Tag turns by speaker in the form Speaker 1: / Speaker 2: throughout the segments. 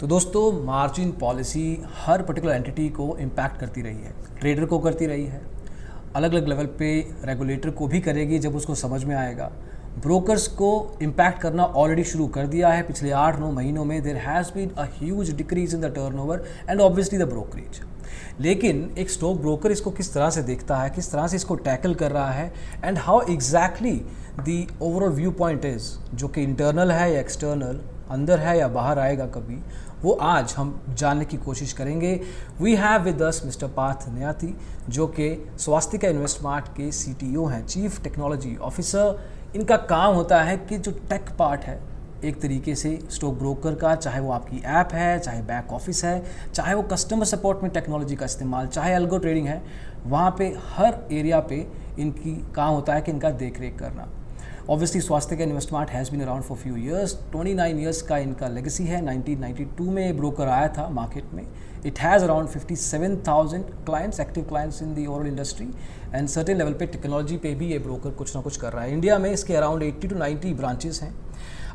Speaker 1: तो दोस्तों margin policy हर particular entity को इम्पैक्ट करती रही है, ट्रेडर को करती रही है, अलग अलग लेवल पे रेगुलेटर को भी करेगी जब उसको समझ में आएगा। ब्रोकर्स को इम्पैक्ट करना ऑलरेडी शुरू कर दिया है। पिछले 8-9 महीनों में there has been a huge decrease in the turnover and obviously the brokerage. लेकिन एक स्टॉक ब्रोकर इसको किस तरह से देखता है, किस तरह से इसको टैकल कर रहा है and how exactly the overall view point is, जो कि इंटरनल है या एक्सटर्नल, अंदर है या बाहर आएगा कभी, वो आज हम जानने की कोशिश करेंगे। We have with us mister Parth Nyati, जो कि स्वास्तिका इन्वेस्टमार्ट के CTO हैं, चीफ टेक्नोलॉजी ऑफिसर। इनका काम होता है कि जो टेक पार्ट है एक तरीके से स्टॉक ब्रोकर का, चाहे वो आपकी ऐप है, चाहे बैक ऑफिस है, चाहे वो कस्टमर सपोर्ट में टेक्नोलॉजी का इस्तेमाल, चाहे अल्गो ट्रेडिंग है, वहाँ पे हर एरिया पे इनकी काम होता है कि इनका देख रेख करना। Obviously Swastika Investmart has been around for few years. 29 years का इनका लेगेसी है। 1992 में ब्रोकर आया था मार्केट में। It has around 57,000 clients, active clients in the overall industry and certain level पे टेक्नोलॉजी पे भी ये ब्रोकर कुछ ना कुछ कर रहा है। इंडिया में इसके अराउंड 80 to 90 ब्रांचेस हैं।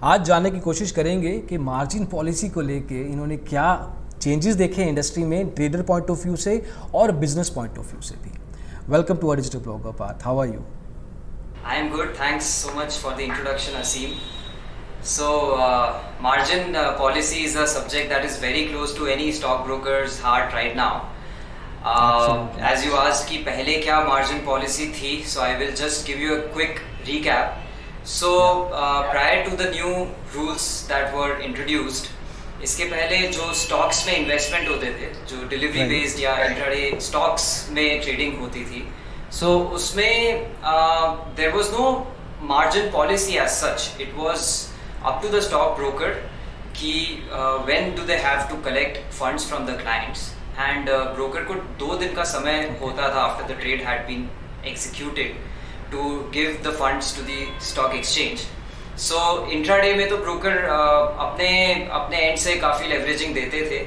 Speaker 1: आज जानने की कोशिश करेंगे कि मार्जिन पॉलिसी को लेके इन्होंने क्या चेंजेस देखे हैं इंडस्ट्री में, ट्रेडर पॉइंट ऑफ व्यू से और बिजनेस पॉइंट ऑफ व्यू से भी। Welcome to our digital blogger Parth, how are you?
Speaker 2: I am good. Thanks so much for the introduction, Asim. So, margin policy is a subject that is very close to any stockbroker's heart right now. As you asked कि पहले क्या margin policy थी, so I will just give you a quick recap. So, prior to the new rules that were introduced, इसके पहले जो stocks में investment होते थे, जो delivery based या intraday stocks में trading होती थी, so उसमें there was no margin policy as such. It was up to the stockbroker कि when do they have to collect funds from the clients, and broker को 2 दिन का समय होता था after the trade had been executed to give the funds to the stock exchange. So intraday में तो broker अपने end से काफ़ी leveraging देते थे,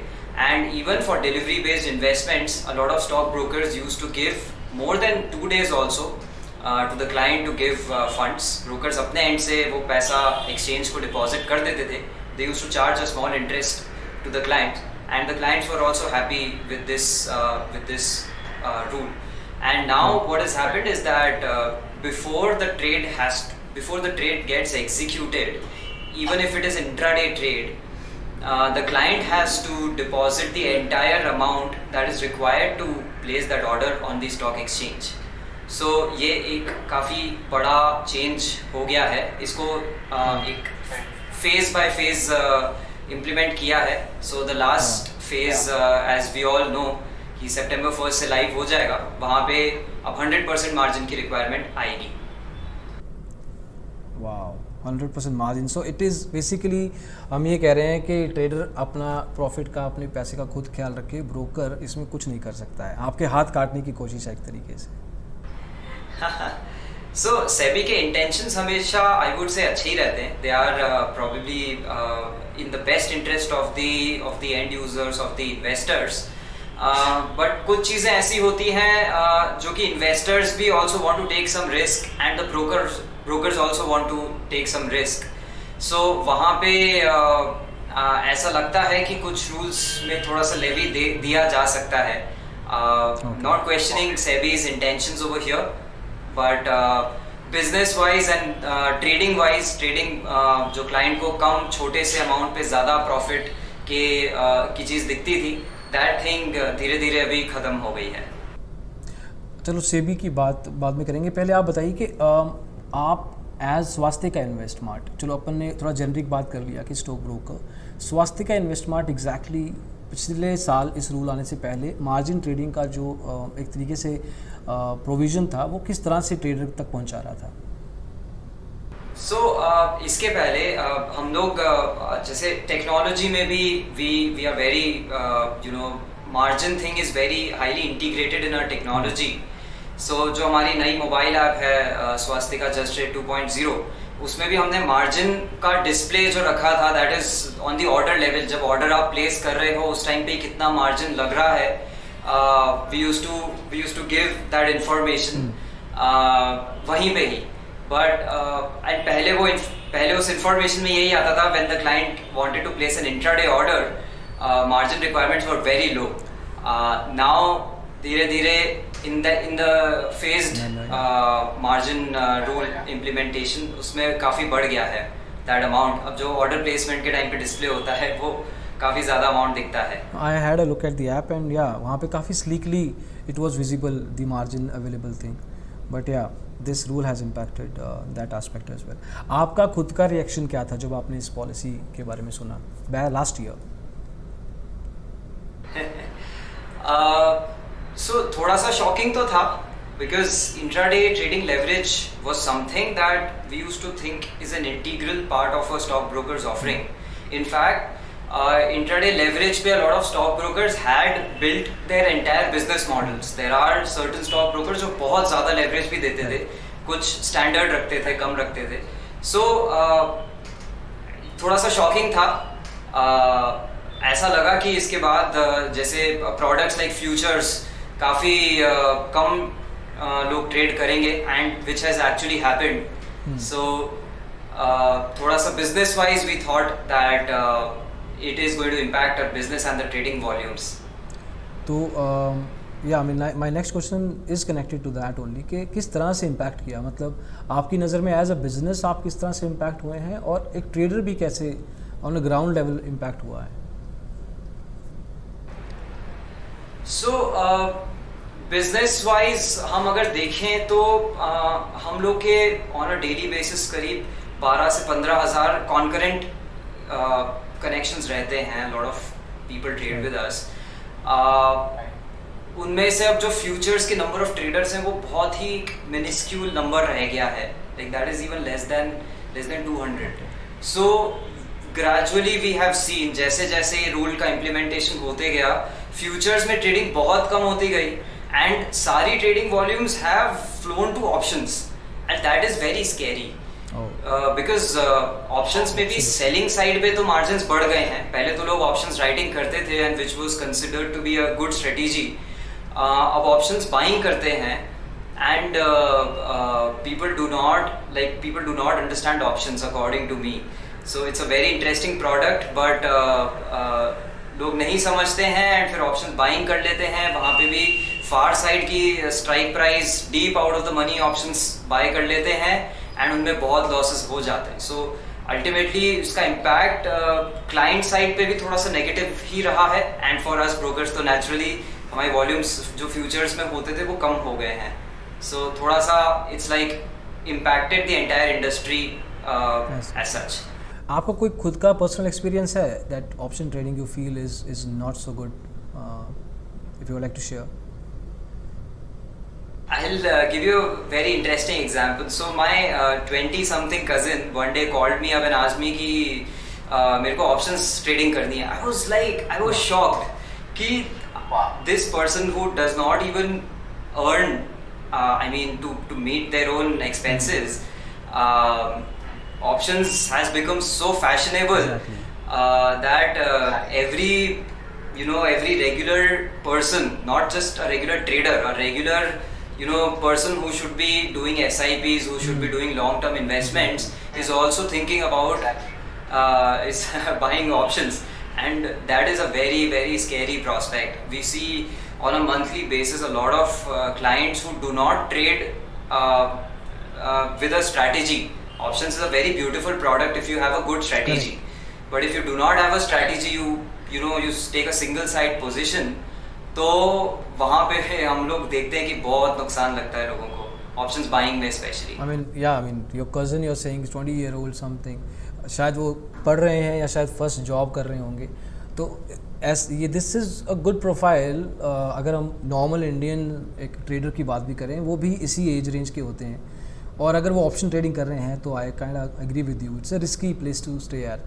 Speaker 2: and even for delivery based investments a lot of stockbrokers used to give more than 2 days also to the client to give funds. Brokers अपने end से वो पैसा exchange को deposit कर देते थे. They used to charge a small interest to the client, and the clients were also happy with this rule. And now what has happened is that before the trade gets executed, even if it is intraday trade, the client has to deposit the entire amount that is required to place that order on the stock exchange. So ये एक काफ़ी बड़ा change हो गया है। इसको एक phase by phase implement किया है। So the last phase, as we all know, कि September 1st से लाइव हो जाएगा। वहाँ पे अब 100% मार्जिन की रिक्वायरमेंट आएगी।
Speaker 1: Wow, 100% margin. So it is basically हम ये कह रहे हैं कि ट्रेडर अपना प्रॉफिट का, अपने पैसे का खुद ख्याल रखे, ब्रोकर इसमें कुछ नहीं कर सकता है। आपके हाथ काटने की कोशिश है एक तरीके से।
Speaker 2: So सेबी के इंटेंशंस हमेशा आई वुड से अच्छे ही रहते हैं। They are probably in the best interest of the end users, of the investors. But कुछ चीज़ें ऐसी होती हैं जो कि इन्वेस्टर्स भी also want to take some risk, and the brokers also want to take some risk. So वहाँ पे ऐसा लगता है कि कुछ रूल्स में थोड़ा सा लेवी दिया जा सकता है। Not questioning SEBI's intentions over here, but business wise and trading wise, जो क्लाइंट को कम छोटे से अमाउंट पे ज़्यादा प्रॉफिट की चीज़ दिखती थी, that thing धीरे धीरे अभी ख़त्म हो गई है।
Speaker 1: चलो सेबी की बात बाद में करेंगे। पहले आप बताइए कि आप एज स्वास्तिका इन्वेस्टमार्ट, चलो अपन ने थोड़ा जेनरिक बात कर लिया कि stock broker, Swastika Investmart exactly पिछले साल इस रूल आने से पहले मार्जिन ट्रेडिंग का जो एक तरीके से प्रोविज़न था, वो किस तरह से ट्रेडर तक पहुंचा रहा था?
Speaker 2: इसके पहले हम लोग जैसे टेक्नोलॉजी में भी we are very margin thing is very highly integrated in our technology. जो हमारी नई मोबाइल ऐप है स्वास्तिका जस्ट ट्रेड 2.0, उसमें भी हमने मार्जिन का डिस्प्ले जो रखा था, that is on the order level. जब ऑर्डर आप प्लेस कर रहे हो उस टाइम पे कितना मार्जिन लग रहा है, we use to give that information वहीं पे ही। बट पहले उस इंफॉर्मेशन में यही आता था, when the client wanted to place an intraday order, margin requirements were very low. Now धीरे धीरे in the phased margin rule implementation उसमें काफ़ी बढ़ गया है that amount. अब जो order placement के टाइम पे डिस्प्ले होता है वो काफ़ी ज़्यादा अमाउंट दिखता है.
Speaker 1: I had a look at the app and yeah, वहाँ पे काफ़ी sleekly it was visible the margin available thing. But yeah, this rule has impacted that aspect as well. आपका खुद का रिएक्शन क्या था जब आपने इस पॉलिसी के बारे में सुना लास्ट ईयर?
Speaker 2: So थोड़ा सा शॉकिंग तो था because intraday trading leverage was something that we used to think is an integral part of a stockbroker's offering. In fact, intraday leverage पे a lot of stockbrokers had built their entire business models. There are certain stockbrokers जो बहुत ज़्यादा leverage भी देते थे, कुछ standard रखते थे, कम रखते थे. So थोड़ा सा शॉकिंग था. ऐसा लगा कि इसके बाद जैसे प्रोडक्ट्स लाइक फ्यूचर्स काफ़ी कम लोग ट्रेड करेंगे and which has actually happened. So थोड़ा सा business wise we thought that it is going to impact our business and the trading volumes.
Speaker 1: तो या I mean my next question is connected to that only कि किस तरह से impact किया, मतलब आपकी नज़र में एज अ बिजनेस आप किस तरह से इम्पैक्ट हुए हैं और एक ट्रेडर भी कैसे on a ground level impact हुआ है?
Speaker 2: सो बिजनेस वाइज हम अगर देखें तो हम लोग के ऑन अ डेली बेसिस करीब 12 से 15 हज़ार कॉन्करेंट कनेक्शंस रहते हैं. Lot of people trade with us. उनमें से अब जो फ्यूचर्स के नंबर ऑफ ट्रेडर्स हैं वो बहुत ही मिनिस्क्यूल नंबर रह गया है. Like that is even less than 200. So gradually we have seen जैसे जैसे ये रूल का इम्प्लीमेंटेशन होते गया फ्यूचर्स में ट्रेडिंग बहुत कम होती गई एंड सारी trading volumes have phloem two options and that is very scary because options में भी सेलिंग साइड पे तो मार्जिन्स बढ़ गए हैं. पहले तो लोग ऑप्शंस राइटिंग करते थे and which was considered to be a good strategy. अब ऑप्शंस बाइंग करते हैं and people do not understand options according to me. So it's a very interesting product but लोग नहीं समझते हैं एंड फिर ऑप्शन बाइंग कर लेते हैं. वहाँ पे भी फार साइड की strike price deep out of the money options buy कर लेते हैं एंड उनमें बहुत लॉसेस हो जाते हैं. सो अल्टीमेटली इसका इम्पैक्ट क्लाइंट साइड पे भी थोड़ा सा नेगेटिव ही रहा है एंड फॉर अस ब्रोकर्स तो नेचुरली हमारे वॉल्यूम्स जो फ्यूचर्स में होते थे वो कम हो गए हैं. सो थोड़ा सा it's like impacted the entire industry as such.
Speaker 1: आपका कोई खुद का पर्सनल एक्सपीरियंस है that option trading you feel is not so good, if you like to share?
Speaker 2: I'll give you a very interesting example. So my 20-something cousin one day called me up and asked me कि मेरे को options trading करनी है. I was shocked कि this person who does not even earn, to meet their own expenses, options has become so fashionable.
Speaker 1: Exactly.
Speaker 2: That every regular person, not just a regular trader, a regular person who should be doing SIPs, who should be doing long-term investments, is also thinking about is buying options, and that is a very, very scary prospect. We see on a monthly basis a lot of clients who do not trade with a strategy. Options is a very beautiful product if you have a good strategy. Correct. But if you do not have a strategy, you take a single side position, तो वहाँ पे हम लोग देखते हैं कि बहुत नुकसान लगता है लोगों को ऑप्शंस बाइंग में specially.
Speaker 1: I mean your cousin you're saying is 20-year-old something, शायद वो पढ़ रहे हैं या शायद फर्स्ट जॉब कर रहे होंगे. तो this is a good profile. अगर हम नॉर्मल इंडियन एक ट्रेडर की बात भी करें वो भी इसी एज रेंज के होते हैं और अगर वो ऑप्शन ट्रेडिंग कर रहे हैं तो I kind of agree with you. It's a risky place to stay यार.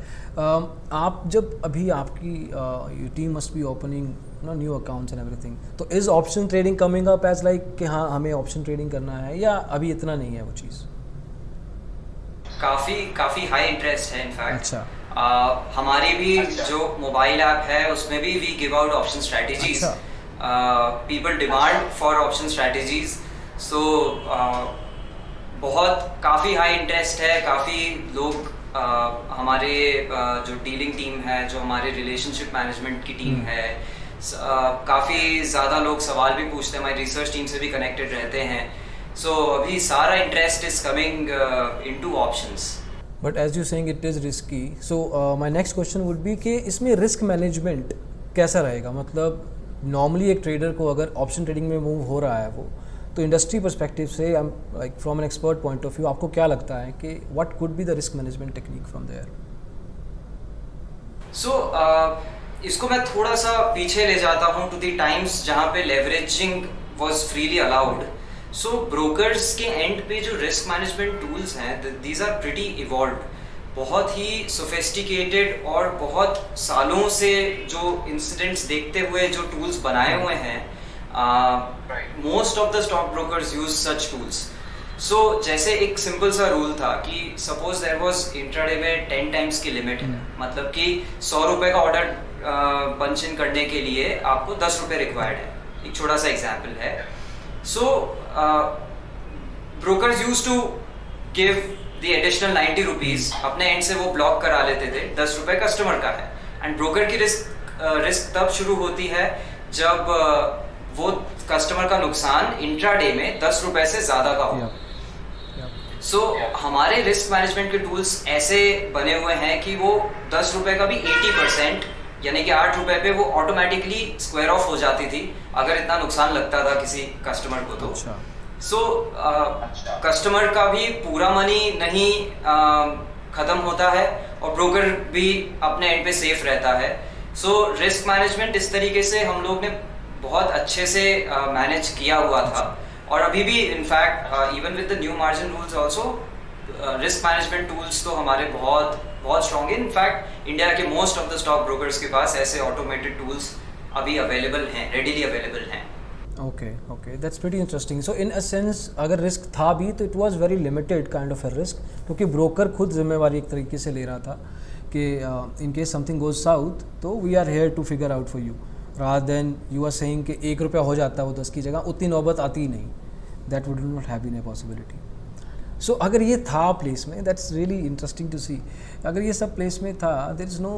Speaker 1: आप जब अभी आपकी team must be opening new accounts and everything, तो is option trading coming up as like कि हाँ हमें ऑप्शन ट्रेडिंग करना है या अभी इतना नहीं है वो चीज़?
Speaker 2: काफ़ी हाई इंटरेस्ट है इनफैक्ट.
Speaker 1: अच्छा.
Speaker 2: हमारी भी जो मोबाइल ऐप है उसमें भी we give out option strategies. People demand for option strategies. So काफ़ी हाई इंटरेस्ट है. काफ़ी लोग हमारे जो डीलिंग टीम है, जो हमारे रिलेशनशिप मैनेजमेंट की टीम है, काफ़ी ज़्यादा लोग सवाल भी पूछते हैं, हमारी रिसर्च टीम से भी कनेक्टेड रहते हैं. सो अभी सारा interest is coming into options.
Speaker 1: But as you saying it is risky, so my next question would be कि इसमें रिस्क मैनेजमेंट कैसा रहेगा? मतलब नॉर्मली एक ट्रेडर को अगर ऑप्शन ट्रेडिंग में मूव हो रहा है वो, तो इंडस्ट्री पर्सपेक्टिव से like from an expert point of view आपको क्या लगता है कि what could be the risk management technique from there?
Speaker 2: So इसको मैं थोड़ा सा पीछे ले जाता हूँ टू द टाइम्स जहाँ पे leveraging was freely allowed. So brokers के एंड पे जो रिस्क मैनेजमेंट टूल्स हैं, दीज आर प्रिटी इवॉल्व्ड, बहुत ही सोफिस्टिकेटेड और बहुत सालों से जो इंसिडेंट्स देखते हुए जो टूल्स बनाए हुए हैं. Most of the stock brokers use such tools. So जैसे एक सिंपल सा रूल था कि सपोज देयर वाज इंट्राडे में 10 टाइम्स की लिमिट है, मतलब कि 100 रुपए का ऑर्डर पंच इन करने के लिए आपको 10 रुपए रिक्वायर्ड है. एक छोटा सा एग्जाम्पल है. So brokers use to give the additional 90 rupees, अपने एंड से वो ब्लॉक करा लेते थे, 10 रुपए कस्टमर का है. एंड ब्रोकर की रिस्क तब शुरू होती है जब वो कस्टमर का नुकसान इंट्राडे में 10 रुपए से ज्यादा का हो. सो हमारे रिस्क मैनेजमेंट के टूल्स ऐसे बने हुए हैं कि वो 10 रुपए का भी 80%, यानी कि 8 रुपए पे वो ऑटोमेटिकली स्क्वायर ऑफ हो जाती थी अगर इतना नुकसान लगता था किसी कस्टमर को. तो सो कस्टमर का भी पूरा मनी नहीं खत्म होता है और ब्रोकर भी अपने एंड पे सेफ रहता है. सो रिस्क मैनेजमेंट इस तरीके से हम लोग ने बहुत अच्छे से मैनेज किया हुआ था. और अभी भी in fact even with the new margin rules also risk management tools तो हमारे बहुत बहुत स्ट्रॉन्ग है. इनफैक्ट इंडिया के most of the stock brokers के पास ऐसे ऑटोमेटेड टूल्स अभी अवेलेबल हैं, रेडीली अवेलेबल हैं.
Speaker 1: Okay, that's pretty interesting. So in a sense अगर रिस्क था भी तो it was very limited kind of a risk, क्योंकि ब्रोकर खुद जिम्मेवारी एक तरीके से ले रहा था कि in case something goes south तो we are here to figure out for you, rather than you are saying कि 1 रुपया हो जाता है वो 10 की जगह, उतनी नौबत आती ही नहीं. That would not have been a possibility. So अगर ये था प्लेस में, that's really interesting to see. अगर ये सब प्लेस में था, there is no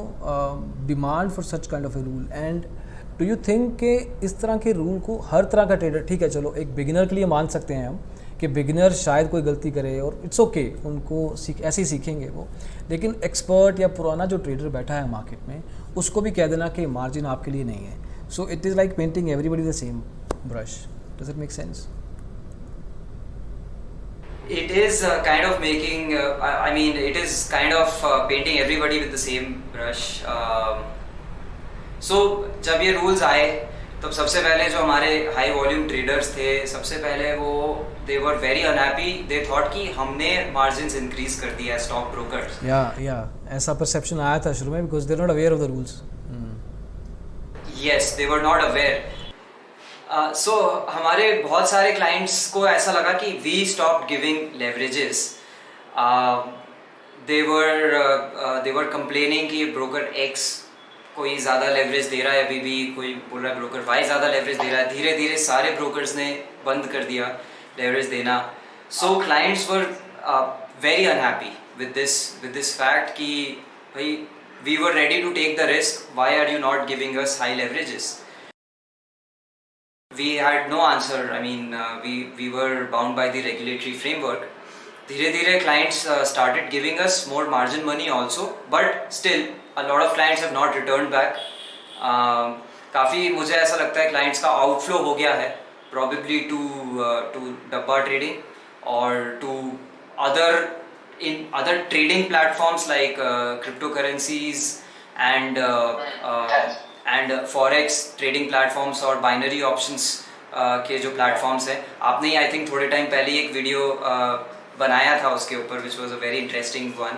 Speaker 1: demand for such kind of a rule. And do you think कि इस तरह के रूल को हर तरह का ट्रेडर, ठीक है चलो एक बिगिनर के लिए मान सकते हैं हम कि बिगिनर शायद कोई गलती करे और इट्स ओके, उनको ऐसे ही सीखेंगे वो, लेकिन एक्सपर्ट या पुराना जो ट्रेडर बैठा है मार्केट में उसको भी कह देना कि मार्जिन आपके लिए नहीं है. So it is like painting everybody the same brush. Does it make sense?
Speaker 2: It is kind of making, I mean, it is kind of painting everybody with the same brush. So, जब ये rules आए, तब सबसे पहले जो हमारे high volume traders थे, सबसे पहले वो they were very unhappy. They thought कि हमने margins increase कर दिया है stock brokers.
Speaker 1: Yeah, ऐसा perception आया था शुरू में because they're not aware of the rules.
Speaker 2: Yes, they were not aware. So हमारे बहुत सारे clients को ऐसा लगा कि we stopped giving leverages. They were complaining कि broker X कोई ज़्यादा leverage दे रहा है, अभी भी कोई बोल रहा है broker Y ज़्यादा leverage दे रहा है. धीरे धीरे सारे brokers ने बंद कर दिया leverage देना. So clients were very unhappy with this fact कि भाई we were ready to take the risk. Why are you not giving us high leverages? We had no answer. I mean, we were bound by the regulatory framework. धीरे धीरे clients started giving us more margin money also, but still a lot of clients have not returned back. काफ़ी मुझे ऐसा लगता है clients का outflow हो गया है, probably to डब्बा trading or to other trading platforms like cryptocurrencies and forex trading platforms और binary options के जो platforms हैं. आपने आई थिंक थोड़े टाइम पहले एक वीडियो बनाया था उसके ऊपर, which was a very interesting one.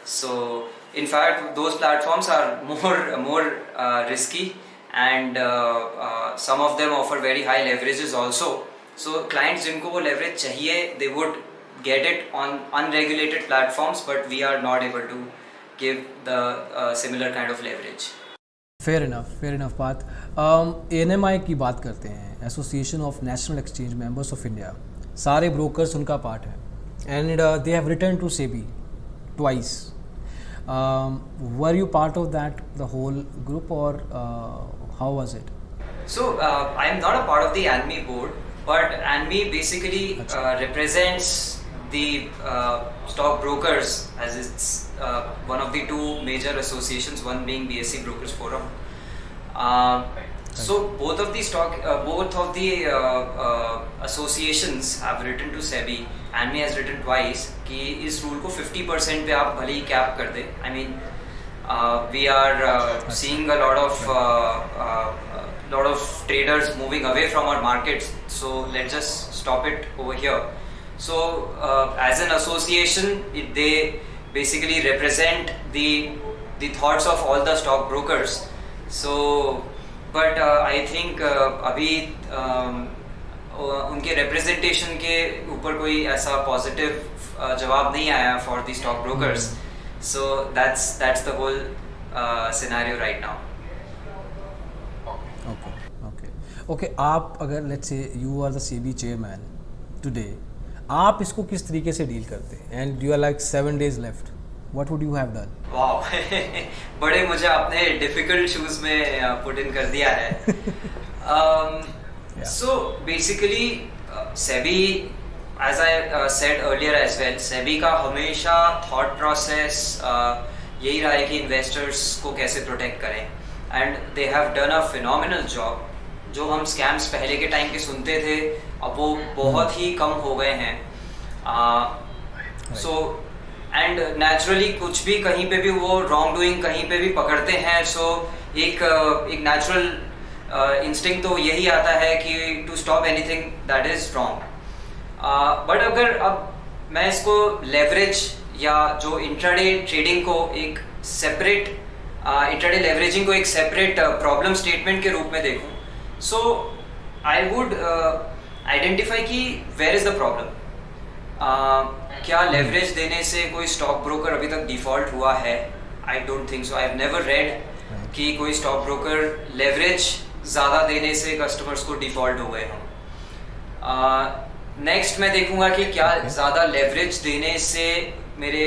Speaker 2: So in fact those platforms are more risky and some of them offer very high leverages also. So clients जिनको वो leverage चाहिए, they would get it on unregulated platforms, but we are not able to give the similar kind of leverage.
Speaker 1: Fair enough बात. ANMI की बात करते हैं, association of national exchange members of India. सारे brokers उनका part है and they have return to SEBI twice were you part of that, the whole group, or how was it?
Speaker 2: So I'm not a part of the ANMI board, but ANMI basically represents the stock brokers, as it's one of the two major associations, one being BSE Brokers Forum. So both of the associations have written to SEBI. ANMI has written twice कि इस rule को 50% पे आप भले ही cap कर दे. I mean, we are seeing a lot of traders moving away from our markets, so let's just stop it over here. So as an association, they basically represent the thoughts of all the stock brokers. So but I think अभी उनके representation के ऊपर कोई ऐसा positive जवाब नहीं आया for the stock brokers. So that's the whole scenario right now.
Speaker 1: Okay. आप अगर let's say you are the SEBI chairman today, आप इसको किस तरीके से डील करते हैं? And you are like 7 days left. What would you have done?
Speaker 2: Wow, बड़े मुझे आपने difficult shoes में put in कर दिया है. So basically SEBI, as I said earlier as well, SEBI का हमेशा thought process यही रहा है कि investors को कैसे protect करें, and they have done a phenomenal job. जो हम scams पहले के टाइम के सुनते थे, अब वो बहुत ही कम हो गए हैं. So एंड नेचुरली कुछ भी कहीं पे भी वो रॉन्ग डूइंग कहीं पे भी पकड़ते हैं. सो एक नेचुरल इंस्टिंक्ट तो यही आता है कि to stop anything that is wrong. But अगर अब मैं इसको लेवरेज या जो इंट्राडे ट्रेडिंग को एक सेपरेट इंट्राडे लेवरेजिंग को एक सेपरेट प्रॉब्लम स्टेटमेंट के रूप में देखूं, सो आई वुड आइडेंटिफाई कि वेयर इज द प्रॉब्लम. क्या लेवरेज देने से कोई स्टॉक ब्रोकर अभी तक डिफॉल्ट हुआ है? आई don't think so. I have never red कि कोई स्टॉक ब्रोकर लेवरेज ज़्यादा देने से कस्टमर्स को डिफॉल्ट हो गए हों. नेक्स्ट मैं देखूंगा कि क्या ज़्यादा लेवरेज देने से मेरे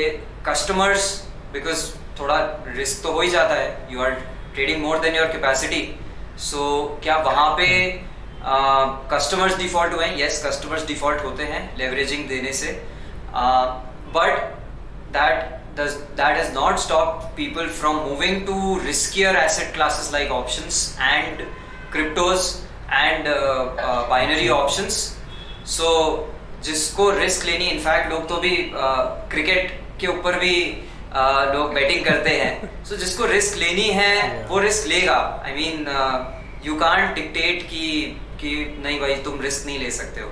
Speaker 2: कस्टमर्स, बिकॉज थोड़ा रिस्क तो हो ही जाता है, you are trading more than your capacity. So क्या वहाँ पे कस्टमर्स डिफॉल्ट हुए हैं? यस, कस्टमर्स डिफॉल्ट होते हैं लेवरेजिंग देने से. But that does not stop people from moving to riskier asset classes like options and cryptos and binary options. So जिसको रिस्क लेनी, इनफैक्ट लोग तो भी क्रिकेट के ऊपर भी लोग बैटिंग करते हैं. So जिसको रिस्क लेनी है वो रिस्क लेगा. I mean you can't dictate कि नहीं भाई तुम रिस्क नहीं ले सकते हो.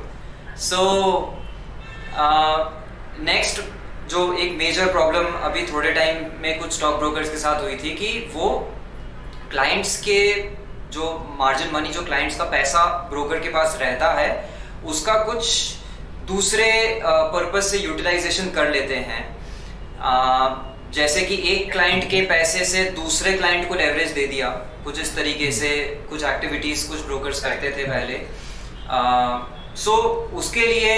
Speaker 2: सो नेक्स्ट जो एक मेजर प्रॉब्लम अभी थोड़े टाइम में कुछ स्टॉक ब्रोकर्स के साथ हुई थी कि वो क्लाइंट्स के जो मार्जिन मनी, जो क्लाइंट्स का पैसा ब्रोकर के पास रहता है, उसका कुछ दूसरे पर्पस से यूटिलाइजेशन कर लेते हैं. जैसे कि एक क्लाइंट के पैसे से दूसरे क्लाइंट को लेवरेज दे दिया, कुछ इस तरीके से कुछ एक्टिविटीज कुछ ब्रोकर्स करते थे पहले. सो उसके लिए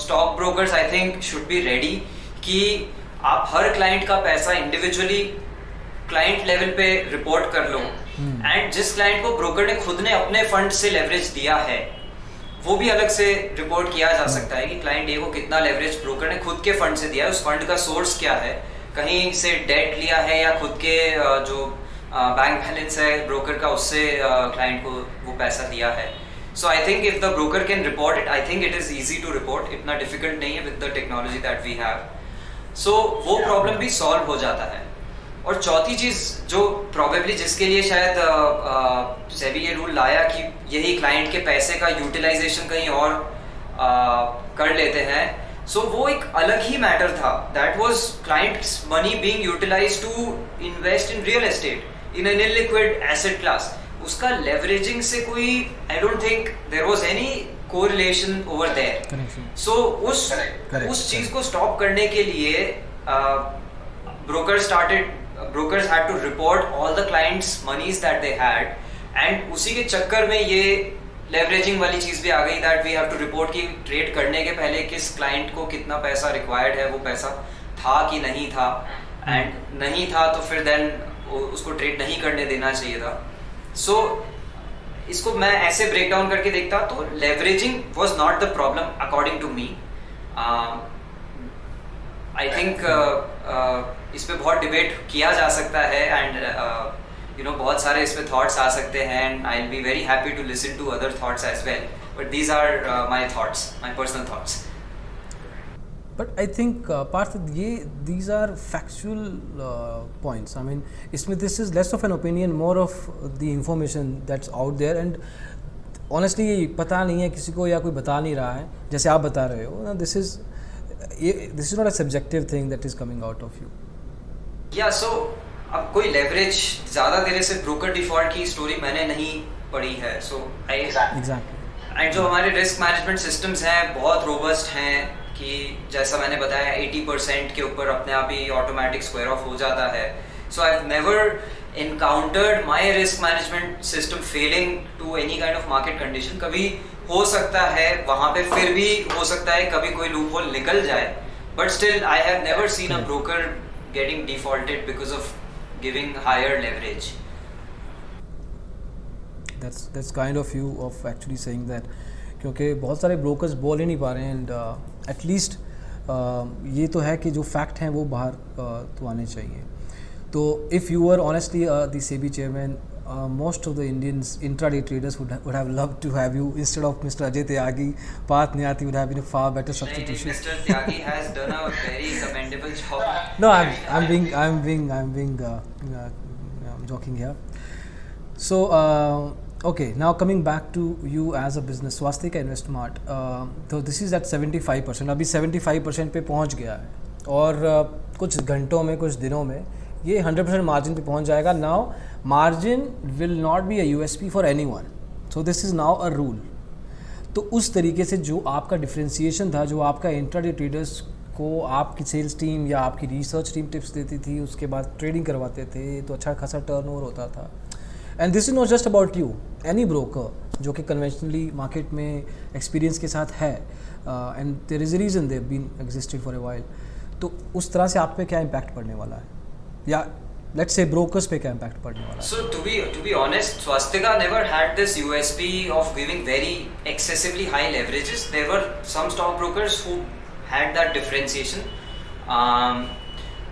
Speaker 2: stock brokers I think should be ready कि आप हर क्लाइंट का पैसा इंडिविजुअली क्लाइंट लेवल पे रिपोर्ट कर लो. एंड जिस क्लाइंट को ब्रोकर ने खुद ने अपने फंड से लेवरेज दिया है वो भी अलग से रिपोर्ट किया जा सकता है कि क्लाइंट ए को कितना लेवरेज ब्रोकर ने खुद के फंड से दिया है, उस फंड का सोर्स क्या है, कहीं से डेट लिया है या खुद के जो बैंक बैलेंस है ब्रोकर का उससे क्लाइंट को वो पैसा दिया है. So I think if the broker can report it, I think it is easy to report. इतना difficult नहीं है with the technology that we have. So वो problem भी solve हो जाता है. और चौथी चीज़ जो probably जिसके लिए शायद सेबी ये रूल लाया कि यही client के पैसे का utilization कहीं और कर लेते हैं, so वो एक अलग ही matter था. That was client's money being utilized to invest in real estate in an illiquid asset class. उसका लेवरेजिंग से कोई I don't think there was any correlation over there. So उस चीज को स्टॉप करने के लिए brokers had to report all the clients monies that they had, and उसी के चक्कर में ये लेवरेजिंग वाली चीज भी आ गई that we have to report कि ट्रेड करने के पहले किस क्लाइंट को कितना पैसा रिक्वायर्ड है, वो पैसा था कि नहीं था. एंड नहीं था तो फिर देन उसको ट्रेड नहीं करने देना चाहिए था. सो इसको मैं ऐसे ब्रेक डाउन करके देखता तो leveraging was not the problem according to me. I think इस पे बहुत डिबेट किया जा सकता है एंड बहुत सारे इस पे थॉट्स आ सकते हैं and I will be very happy to listen to other thoughts as well, but these are my thoughts, my personal thoughts.
Speaker 1: But I think Parth, ये these are factual points. I mean इसमें this is less of an opinion, more of the information that's out there. And honestly पता नहीं है किसी को या कोई बता नहीं रहा है जैसे आप बता रहे हो. This is not a subjective thing that is coming out of you.
Speaker 2: या सो अब कोई लेवरेज ज़्यादा देर से ब्रोकर डिफॉल्ट की स्टोरी मैंने नहीं पढ़ी है. So I
Speaker 1: exactly.
Speaker 2: एंड जो हमारे रिस्क मैनेजमेंट सिस्टम्स हैं बहुत रोबस्ट हैं कि जैसा मैंने बताया 80% के ऊपर अपने आप ही ऑटोमेटिक स्क्वायर ऑफ हो जाता है. So I have never encountered my risk management system failing to any kind of market condition. कभी हो सकता है वहाँ पे फिर भी हो सकता है कभी कोई लूप होल निकल जाए, but still I have never seen a broker getting defaulted because of giving higher leverage.
Speaker 1: That's kind of you of actually saying that, क्योंकि बहुत सारे ब्रोकर्स बोल ही नहीं पा रहे हैं. एंड एटलीस्ट ये तो है कि जो फैक्ट हैं वो बाहर तो आने चाहिए. तो if you are honestly the SEBI chairman, most of the Indians intraday traders would have loved to have you instead of Mr. Ajay Tyagi. Parth Niyati would have been a far better substitution.
Speaker 2: Mr. Tyagi has done a very commendable job.
Speaker 1: No, I'm being joking here. So okay, now coming back to you as a business, Swastika InvestMart. So this is at 75%. अभी 75% पे पहुंच गया है और कुछ घंटों में, कुछ दिनों में ये 100% मार्जिन पे पहुंच जाएगा. Now margin will not be a USP for anyone, so this is now a rule. तो उस तरीके से जो आपका डिफरेंशिएशन था, जो आपका इंट्राडे ट्रेडर्स को आपकी सेल्स टीम या आपकी रिसर्च टीम टिप्स देती थी, उसके बाद ट्रेडिंग करवाते थे तो अच्छा खासा टर्नओवर होता था. And this is not just about you, any broker जो कि कन्वेंशनली मार्केट में एक्सपीरियंस के साथ है, and there is a reason they been existed for a while. तो उस तरह से आप पे क्या इम्पैक्ट पड़ने वाला है, या लेट्स से ब्रोकर्स पे क्या इम्पैक्ट पड़ने वाला है?
Speaker 2: So to be honest, Swastika never had this USP of giving very excessively high leverages. There were some stockbrokers who had that differentiation,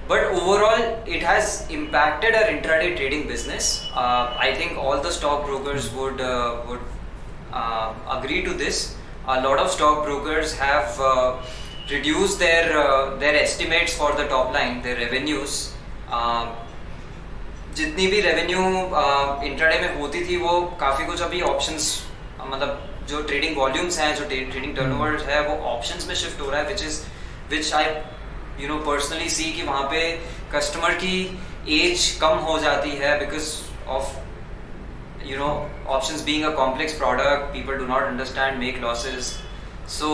Speaker 2: but overall it has impacted our intraday trading business. I think all the stockbrokers would agree to this. A lot of stockbrokers have reduced their estimates for the top line, their revenues. जितनी भी revenue intraday में होती थी वो काफ़ी कुछ अभी options, मतलब जो ट्रेडिंग वॉल्यूम्स हैं, जो ट्रेडिंग टर्नओवर है वो ऑप्शंस में शिफ्ट हो रहा है, विच आई पर्सनली सी कि वहाँ पे कस्टमर की एज कम हो जाती है because of options being a complex product, people do not understand, make losses. So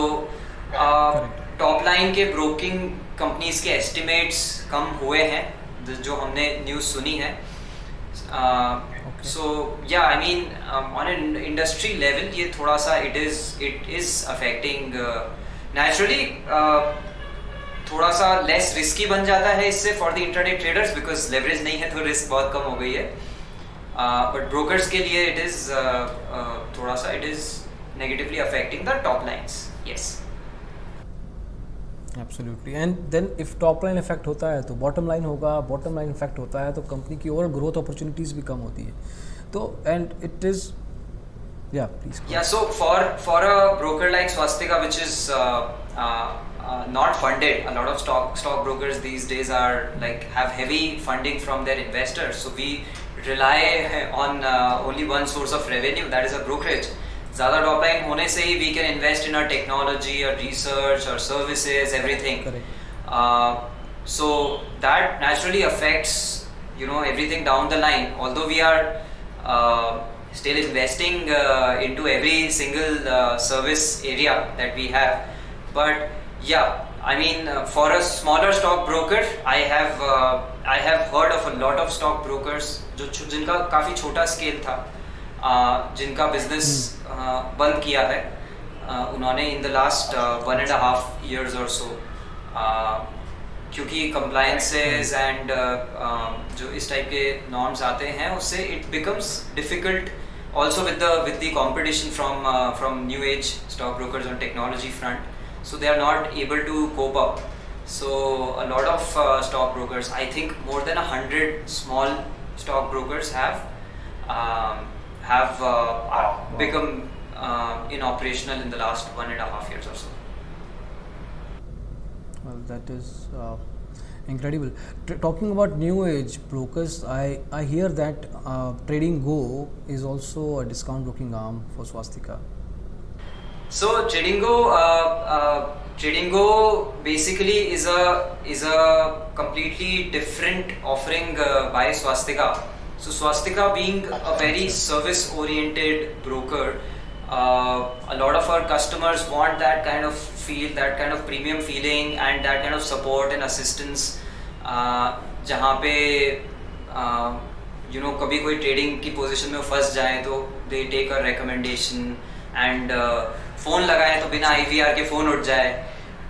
Speaker 2: top line के ब्रोकिंग कंपनीज के एस्टिमेट्स कम हुए हैं जो हमने न्यूज़ सुनी है. सो या I mean on an industry level ये थोड़ा सा इट इज़ अफेक्टिंग नेचुरली, थोड़ा सा लेस रिस्की बन जाता है इससे for the intraday traders because leverage नहीं है तो रिस्क बहुत कम हो गई है. बट ब्रोकर्स के लिए इट इज़ थोड़ा सा it is negatively affecting the top lines. Yes,
Speaker 1: absolutely. And then if top line effect होता है तो बॉटम लाइन होगा, बॉटम लाइन इफेक्ट होता है तो कंपनी की ओवरऑल ग्रोथ अपॉर्चुनिटीज भी कम होती है. तो एंड इट इज या प्लीज
Speaker 2: या so for a broker like Swastika which is not funded, a lot of stock brokers these days are like have heavy funding from their investors, so we rely on only one source of revenue, that is a brokerage. ज़्यादा top line होने से ही we can invest in our technology, our research, our services, everything. So that naturally affects everything down the line. Although we are still investing into every single service area that we have, but yeah, I mean for a smaller stock broker, I have heard of a lot of stock brokers जिनका काफ़ी छोटा scale था, जिनका business बंद किया है उन्होंने in the last 1.5 years or so. क्योंकि compliances and जो इस टाइप के norms आते हैं उससे it becomes difficult also with the competition from new age stockbrokers on technology front, so they are not able to cope up. So a lot of stockbrokers, I think more than 100 small stockbrokers have become inoperational in the last 1.5 years or so.
Speaker 1: Well, that is incredible. Talking about new age brokers, I hear that Trading Go is also a discount broking arm for Swastika.
Speaker 2: So Trading Go basically is a completely different offering by Swastika. So Swastika being a very service oriented broker, a lot of our customers want that kind of feel, that kind of premium feeling and that kind of support and assistance, जहाँ पे कभी कोई trading की position में फंस जाए तो they take a recommendation and phone लगाएं तो बिना IVR के फ़ोन उठ जाए,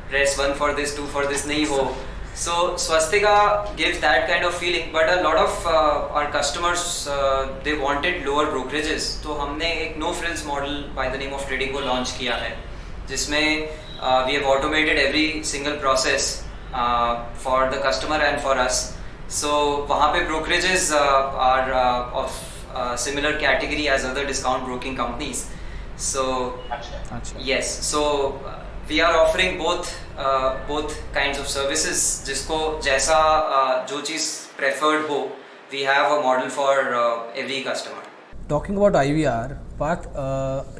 Speaker 2: press 1 for this 2 for this नहीं हो. So Swastika gives that kind of feeling, but a lot of our customers they wanted lower brokerages. तो हमने एक no frills model by the name of Trading Go launch किया है, जिसमें we have automated every single process for the customer and for us. So वहाँ पे brokerages are of similar category as other discount broking companies. So yes, so we are offering both kinds of services. जिसको जैसा जो चीज़ preferred हो, we have a model for every customer.
Speaker 1: Talking about IVR, Partha,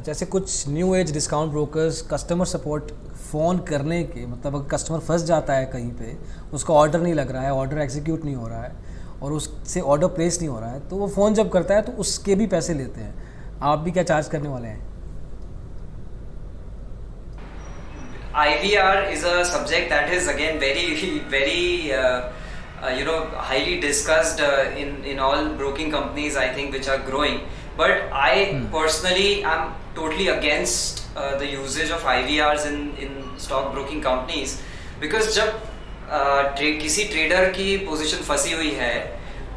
Speaker 1: जैसे कुछ new age discount brokers customer support phone करने के, मतलब अगर कस्टमर फंस जाता है कहीं पे, उसका ऑर्डर नहीं लग रहा है, ऑर्डर एग्जीक्यूट नहीं हो रहा है और उससे ऑर्डर प्लेस नहीं हो रहा है, तो वो फ़ोन जब करता है तो उसके भी पैसे लेते हैं. आप भी क्या चार्ज करने वाले हैं?
Speaker 2: IVR is a subject that is again very highly discussed in all broking companies, I think, which are growing. But I personally am totally against the usage of IVRs in stock broking companies, because जब किसी trader की position फंसी हुई है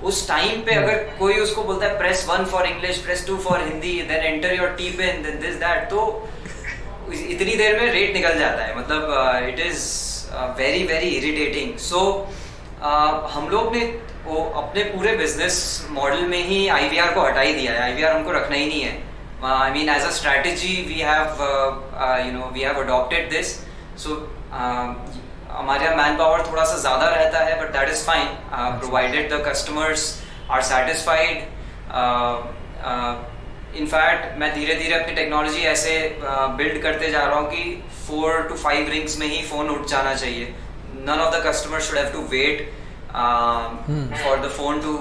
Speaker 2: उस time पे अगर कोई उसको बोलता है press 1 for English, press 2 for Hindi, then enter your T-pin, then this that, तो इतनी देर में रेट निकल जाता है. मतलब इट इज़ वेरी इरिटेटिंग. सो हम लोग ने वो अपने पूरे बिजनेस मॉडल में ही IVR को हटा ही दिया है. IVR हमको रखना ही नहीं है. I mean as a strategy we have adopted this. So हमारे यहाँ मैन पावर थोड़ा सा ज़्यादा रहता है, but that is fine provided the customers are satisfied. In fact मैं धीरे धीरे अपनी टेक्नोलॉजी ऐसे बिल्ड करते जा रहा हूँ कि 4 to 5 रिंग्स में ही फ़ोन उठ जाना चाहिए. None of the customer should have to wait for the phone to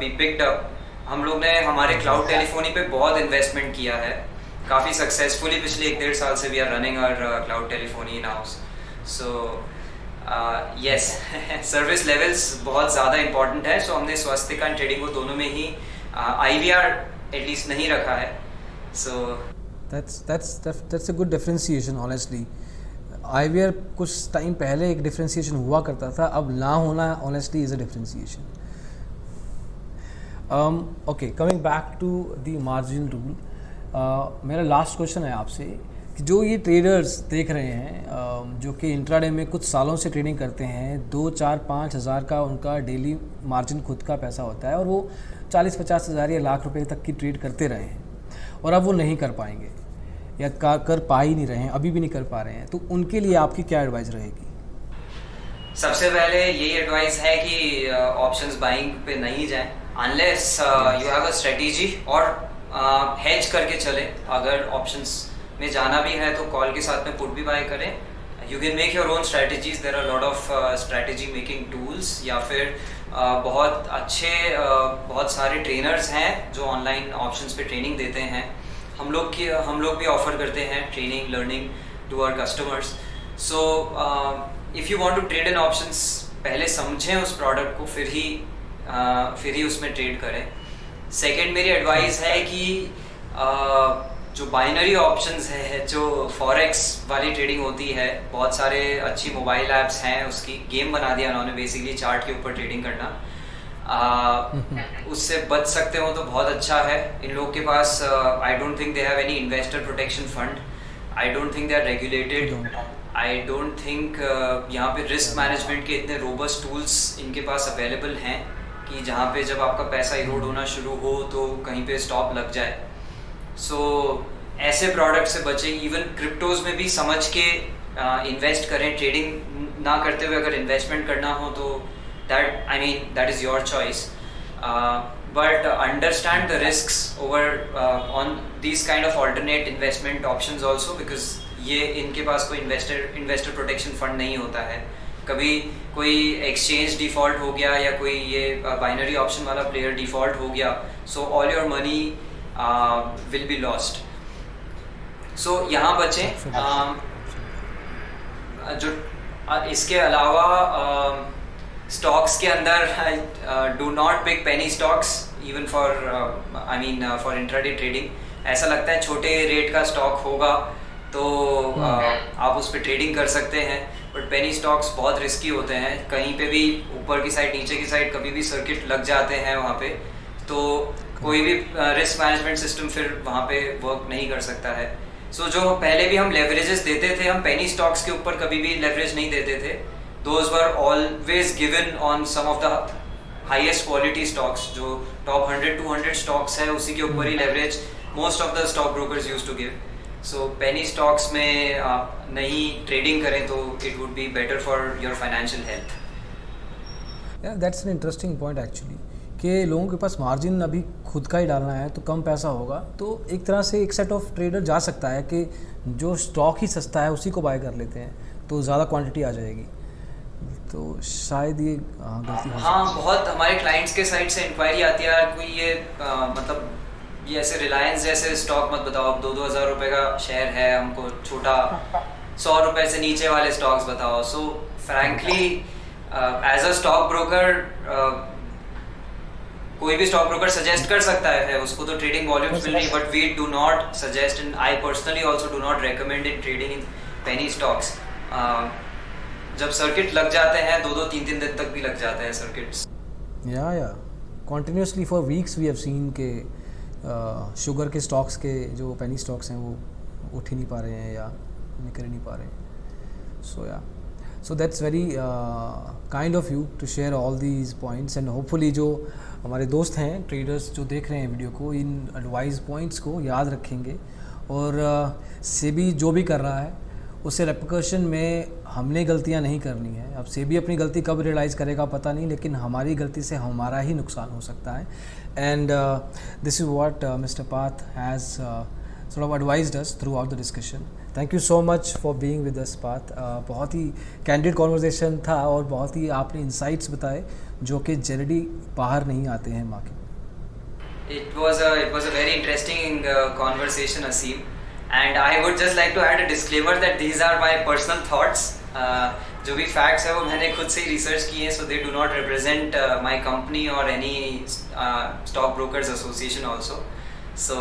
Speaker 2: be picked up. हम लोग ने हमारे क्लाउड टेलीफोनी पे बहुत इन्वेस्टमेंट किया है, काफ़ी सक्सेसफुली. पिछले 1.5 साल से we are running our cloud telephony in house. So yes, service levels बहुत ज़्यादा इंपॉर्टेंट है. सो हमने स्वस्तिका एंड ट्रेडिंग को दोनों में ही IVR एटलीस्ट नहीं रखा है. सो
Speaker 1: that's a good differentiation honestly. IVR कुछ टाइम पहले एक डिफरेंशिएशन हुआ करता था, अब ना होना honestly is a differentiation. Okay, coming back to the margin rule, मेरा लास्ट क्वेश्चन है आपसे कि जो ये ट्रेडर्स देख रहे हैं जो कि इंट्राडे में कुछ सालों से ट्रेडिंग करते हैं, 2, 4, 5 हज़ार का उनका डेली मार्जिन खुद का पैसा होता है और वो 40-50 हज़ार या लाख रुपए तक की ट्रेड करते रहे हैं और अब वो नहीं कर पाएंगे या कर पा ही नहीं रहे हैं, अभी भी नहीं कर पा रहे हैं, तो उनके लिए आपकी क्या एडवाइस रहेगी?
Speaker 2: सबसे पहले यही एडवाइस है कि ऑप्शंस बाइंग पे नहीं जाएं unless you have a strategy और हेज करके चले. अगर ऑप्शंस में जाना भी है तो कॉल के साथ में पुट भी बाय करें. You can make your own strategies. There are lot of strategy making tools, या फिर बहुत अच्छे बहुत सारे ट्रेनर्स हैं जो ऑनलाइन ऑप्शंस पे ट्रेनिंग देते हैं. हम लोग भी ऑफर करते हैं training learning to our customers. So if you want to trade in options, पहले समझें उस प्रोडक्ट को, फिर ही उसमें ट्रेड करें. सेकंड मेरी एडवाइस है कि जो बाइनरी ऑप्शंस है, जो फॉरेक्स वाली ट्रेडिंग होती है, बहुत सारे अच्छी मोबाइल ऐप्स हैं, उसकी गेम बना दिया उन्होंने बेसिकली चार्ट के ऊपर ट्रेडिंग करना। उससे बच सकते हो तो बहुत अच्छा है। इन लोग के पास I don't think they have any investor protection fund, I don't think they are regulated, I don't think यहाँ पे रिस्क मैनेजमेंट के इतने रोबस्ट टूल्स इनके पास अवेलेबल हैं कि जहाँ पे जब आपका पैसा इरोड होना शुरू हो तो कहीं पे स्टॉप लग जाए। सो ऐसे प्रोडक्ट से बचें। इवन क्रिप्टोज में भी समझ के इन्वेस्ट करें, ट्रेडिंग ना करते हुए अगर इन्वेस्टमेंट करना हो तो that is your choice, but understand the risks over on these kind of alternate investment options also, because ये इनके पास कोई इन्वेस्टर प्रोटेक्शन फंड नहीं होता है। कभी कोई एक्सचेंज डिफॉल्ट हो गया या कोई ये बाइनरी ऑप्शन वाला प्लेयर डिफॉल्ट हो गया, so all your money will be lost. So यहाँ बचें। जो इसके अलावा स्टॉक्स के अंदर do not pick penny stocks even for for intraday trading. ऐसा लगता है छोटे रेट का स्टॉक होगा तो आप उस पर ट्रेडिंग कर सकते हैं, बट पेनी स्टॉक्स बहुत रिस्की होते हैं। कहीं पे भी ऊपर की साइड नीचे की साइड कभी भी सर्किट लग जाते हैं वहाँ पे, तो कोई भी रिस्क मैनेजमेंट सिस्टम फिर वहाँ पे वर्क नहीं कर सकता है। सो जो पहले भी हम लेवरेजेस देते थे, हम पेनी स्टॉक्स के ऊपर कभी भी लेवरेज नहीं देते थे। Those were always given on some of the highest quality stocks, जो top 100-200 stocks है उसी के ऊपर ही leverage most of the stock brokers used to give. So penny stocks में आप नहीं trading करें तो it would be better for your financial health.
Speaker 1: Yeah, that's an interesting point actually, कि लोगों के पास मार्जिन अभी खुद का ही डालना है तो कम पैसा होगा, तो एक तरह से एक सेट ऑफ ट्रेडर जा सकता है कि जो स्टॉक ही सस्ता है उसी को बाय कर लेते हैं तो ज़्यादा क्वांटिटी आ जाएगी। तो शायद ये गलती हो।
Speaker 2: हाँ, बहुत हमारे क्लाइंट्स के साइड से इंक्वायरी आती है, कोई ये मतलब ये ऐसे रिलायंस जैसे स्टॉक मत बताओ, अब 2-2 हज़ार रुपये का शेयर है, हमको छोटा 100 रुपये से नीचे वाले स्टॉक्स बताओ। So frankly as a stock broker कोई भी स्टॉक ब्रोकर सजेस्ट कर सकता है, उसको तो ट्रेडिंग वॉल्यूम्स मिल रही है, but we do not suggest and I personally also do not recommend in trading in penny stocks. जब सर्किट लग जाते हैं 2-3 दिन तक भी लग जाते हैं सर्किट्स।
Speaker 1: या continuously for weeks we have seen के शुगर के स्टॉक्स के जो पेनी स्टॉक्स हैं वो उठ ही नहीं पा रहे हैं या निकल ही नहीं पा रहे हैं। So that's very kind of you to share all these points, and hopefully जो हमारे दोस्त हैं ट्रेडर्स जो देख रहे हैं वीडियो को, इन एडवाइस पॉइंट्स को याद रखेंगे और सेबी जो भी कर रहा है उससे रेपरकशन में हमने गलतियां नहीं करनी है। अब सेबी अपनी गलती कब रियलाइज़ करेगा पता नहीं, लेकिन हमारी गलती से हमारा ही नुकसान हो सकता है। And this is what mister path has sort of advised us throughout the discussion. Thank you so much for being with us, Path. बहुत ही candid conversation था और बहुत ही आपने insights बताए जो कि जनरली बाहर नहीं आते हैं market.
Speaker 2: It was a very interesting conversation, Aseem. And I would just like to add a disclaimer that these are my personal thoughts. जो भी facts है वो मैंने खुद से ही research किए हैं, so they do not represent my company or any stock brokers association also. So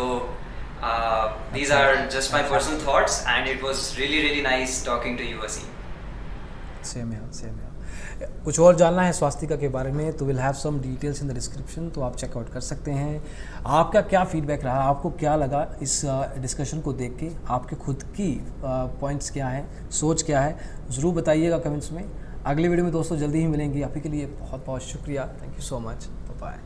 Speaker 2: these are just my personal thoughts, and it was really nice talking to you, Aseem.
Speaker 1: Same here. कुछ और जानना है स्वास्तिका के बारे में तो will have some details in the description, तो आप चेकआउट कर सकते हैं। आपका क्या फीडबैक रहा, आपको क्या लगा इस डिस्कशन को देख के, आपके खुद की पॉइंट्स क्या हैं, सोच क्या है, ज़रूर बताइएगा कमेंट्स में। अगले वीडियो में दोस्तों जल्दी ही मिलेंगे। आप ही के लिए बहुत बहुत शुक्रिया। Thank you so much. Bye.